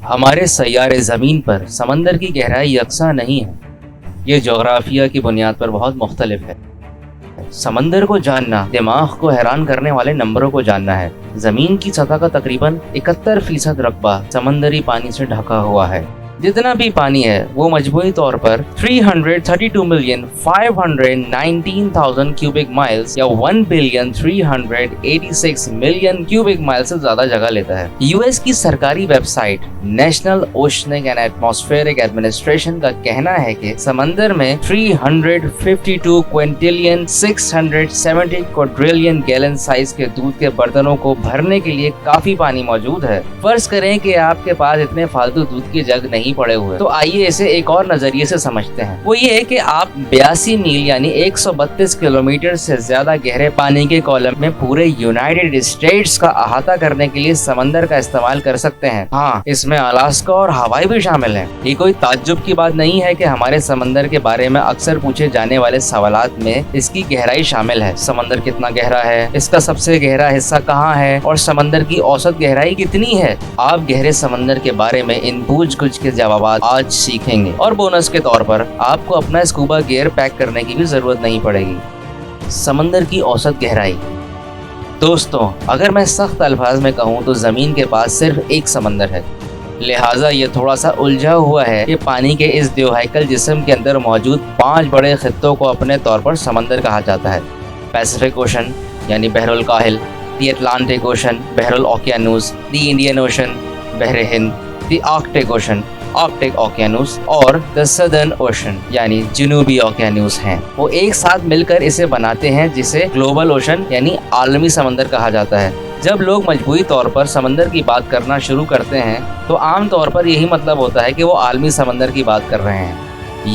ہمارے سیارے زمین پر سمندر کی گہرائی یکساں نہیں ہے. یہ جغرافیہ کی بنیاد پر بہت مختلف ہے. سمندر کو جاننا دماغ کو حیران کرنے والے نمبروں کو جاننا ہے. زمین کی سطح کا تقریباً 71% رقبہ سمندری پانی سے ڈھکا ہوا ہے. جتنا بھی پانی ہے وہ مجموعی طور پر 332,519,000 کیوبک مائلز یا 1,386,000,000 کیوبک مائل سے زیادہ جگہ لیتا ہے. یو ایس کی سرکاری website national oceanic and atmospheric administration کا کہنا ہے کہ سمندر میں 352,670 کوڈریلین گیلن سائز کے دودھ کے برتنوں کو بھرنے کے لیے کافی پانی موجود ہے. فرض کریں کہ آپ کے پاس اتنے فالتو دودھ کی جگ نہیں پڑے ہوئے تو آئیے اسے ایک اور نظریے سے سمجھتے ہیں. وہ یہ ہے کہ آپ 82 میل یعنی 132 کلومیٹر سے زیادہ گہرے پانی کے کالم میں پورے یونائیٹڈ اسٹیٹس کا احاطہ کرنے کے لیے سمندر کا استعمال کر سکتے ہیں. ہاں، اس میں الاسکا اور ہوائی بھی شامل ہیں. یہ کوئی تعجب کی بات نہیں ہے کہ ہمارے سمندر کے بارے میں اکثر پوچھے جانے والے سوالات میں اس کی گہرائی شامل ہے. سمندر کتنا گہرا ہے، اس کا سب سے گہرا حصہ کہاں ہے اور سمندر کی اوسط گہرائی کتنی ہے. آپ گہرے سمندر کے بارے میں ان پوچھ گچھ کے جوابات آج سیکھیں گے، اور بونس کے طور پر آپ کو اپنا اسکوبا گیئر پیک کرنے کی بھی ضرورت نہیں پڑے گی. سمندر کی اوسط گہرائی. دوستوں، اگر میں سخت الفاظ میں کہوں تو زمین کے پاس صرف ایک سمندر ہے. لہٰذا یہ تھوڑا سا الجھا ہوا ہے کہ پانی کے اس دیوہیکل جسم کے اندر موجود 5 بڑے خطوں کو اپنے طور پر سمندر کہا جاتا ہے. پیسیفک اوشن یعنی بحر الکاہل، دی اٹلانٹک اوشن بحر الاوقیانوس، دی انڈین اوشن بحر ہند، دی آرکٹک اوشن آرکٹک اوقیانوس اور دی سدرن اوشن یعنی جنوبی اوقیانوس ہیں. وہ ایک ساتھ مل کر اسے بناتے ہیں جسے گلوبل اوشن یعنی عالمی سمندر کہا جاتا ہے. جب لوگ مجموعی طور پر سمندر کی بات کرنا شروع کرتے ہیں تو عام طور پر یہی مطلب ہوتا ہے کہ وہ عالمی سمندر کی بات کر رہے ہیں.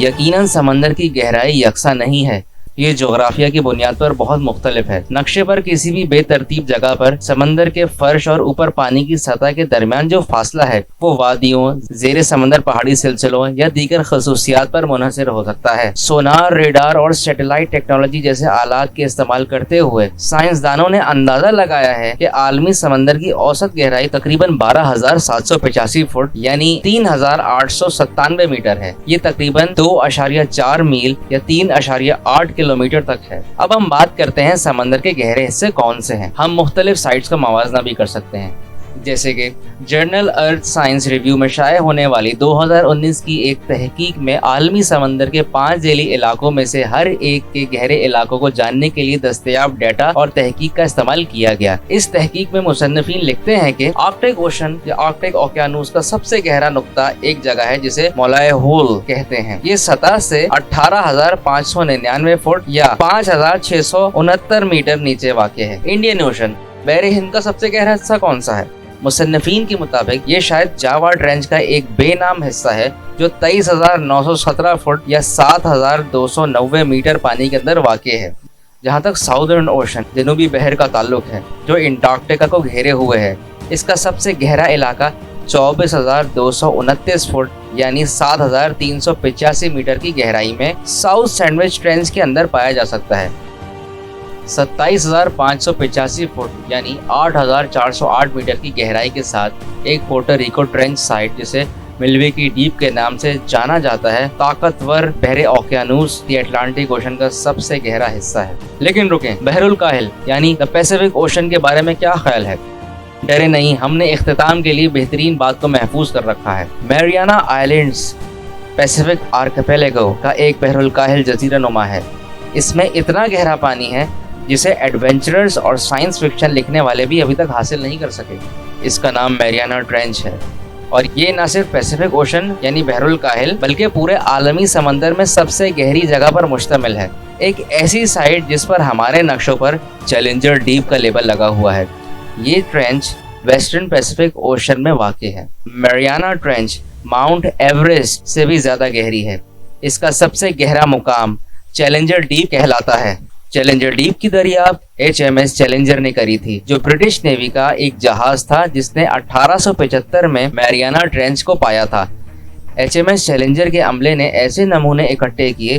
یقیناً سمندر کی گہرائی یکساں نہیں ہے. یہ جغرافیہ کی بنیاد پر بہت مختلف ہے. نقشے پر کسی بھی بے ترتیب جگہ پر سمندر کے فرش اور اوپر پانی کی سطح کے درمیان جو فاصلہ ہے وہ وادیوں، زیر سمندر پہاڑی سلسلوں یا دیگر خصوصیات پر منحصر ہو سکتا ہے. سونار، ریڈار اور سیٹلائٹ ٹیکنالوجی جیسے آلات کے استعمال کرتے ہوئے سائنسدانوں نے اندازہ لگایا ہے کہ عالمی سمندر کی اوسط گہرائی تقریباً 12,785 فٹ یعنی 3,897 میٹر ہے. یہ تقریباً 2.4 میل یا 3.8 کلومیٹر تک ہے. اب ہم بات کرتے ہیں سمندر کے گہرے حصے کون سے ہیں. ہم مختلف سائٹس کا موازنہ بھی کر سکتے ہیں، جیسے کہ جرنل ارتھ سائنس ریویو میں شائع ہونے والی 2019 کی ایک تحقیق میں عالمی سمندر کے 5 ذیلی علاقوں میں سے ہر ایک کے گہرے علاقوں کو جاننے کے لیے دستیاب ڈیٹا اور تحقیق کا استعمال کیا گیا. اس تحقیق میں مصنفین لکھتے ہیں کہ آرکٹک اوشن یا آرکٹک اوقیانوس کا سب سے گہرا نقطہ ایک جگہ ہے جسے مولائے ہول کہتے ہیں. یہ سطح سے 18,599 فٹ یا 5,669 میٹر نیچے واقع ہے. انڈین اوشن بحر ہند کا سب سے گہرا حصہ کون سا ہے؟ مصنفین کے مطابق یہ شاید جاوا ٹرینچ کا ایک بے نام حصہ ہے جو 23,917 فٹ یا 7,290 میٹر پانی کے اندر واقع ہے. جہاں تک ساؤدرن اوشن جنوبی بحر کا تعلق ہے جو انٹارکٹیکا کو گھیرے ہوئے ہے، اس کا سب سے گہرا علاقہ 24,229 فٹ یعنی 7,385 میٹر کی گہرائی میں ساؤتھ سینڈوچ ٹرینچ کے اندر پایا جا سکتا ہے. 27,585 فٹ یعنی 8,408 میٹر کی گہرائی کے ساتھ ایک پورٹو ریکو ٹرینچ سائٹ جسے ملویکی ڈیپ کے نام سے جانا جاتا ہے طاقتور بحر اوقیانوس دی اٹلانٹک اوشن کا سب سے گہرا حصہ ہے. لیکن رکیں، بحر الکاہل یعنی دی پیسیفک اوشن کے بارے میں کیا خیال ہے؟ ڈرے نہیں، ہم نے اختتام کے لیے بہترین بات کو محفوظ کر رکھا ہے. میریانا آئلینڈز پیسیفک آرکیپیلاگو کا ایک بحر الکاہل جزیرہ نما ہے. اس میں اتنا گہرا پانی ہے جسے ایڈونچررز اور سائنس فکشن لکھنے والے بھی ابھی تک حاصل نہیں کر سکے. اس کا نام میریانا ٹرینچ ہے اور یہ نہ صرف پیسیفک اوشن یعنی بحر الکاہل بلکہ پورے عالمی سمندر میں سب سے گہری جگہ پر مشتمل ہے. ایک ایسی سائٹ جس پر ہمارے نقشوں پر چیلنجر ڈیپ کا لیبل لگا ہوا ہے. یہ ٹرینچ ویسٹرن پیسیفک اوشن میں واقع ہے. میریانا ٹرینچ ماؤنٹ ایوریسٹ سے بھی زیادہ گہری ہے. اس کا سب سے گہرا مقام چیلنجر ڈیپ کہلاتا ہے. چیلنجر ڈیپ کی دریافت HMS چیلنجر نے کری تھی جو برٹش نیوی کا ایک جہاز تھا جس نے 1875 میں میریانا ٹرینچ کو پایا تھا. HMS چیلنجر کے عملے نے ایسے نمونے اکٹھے کیے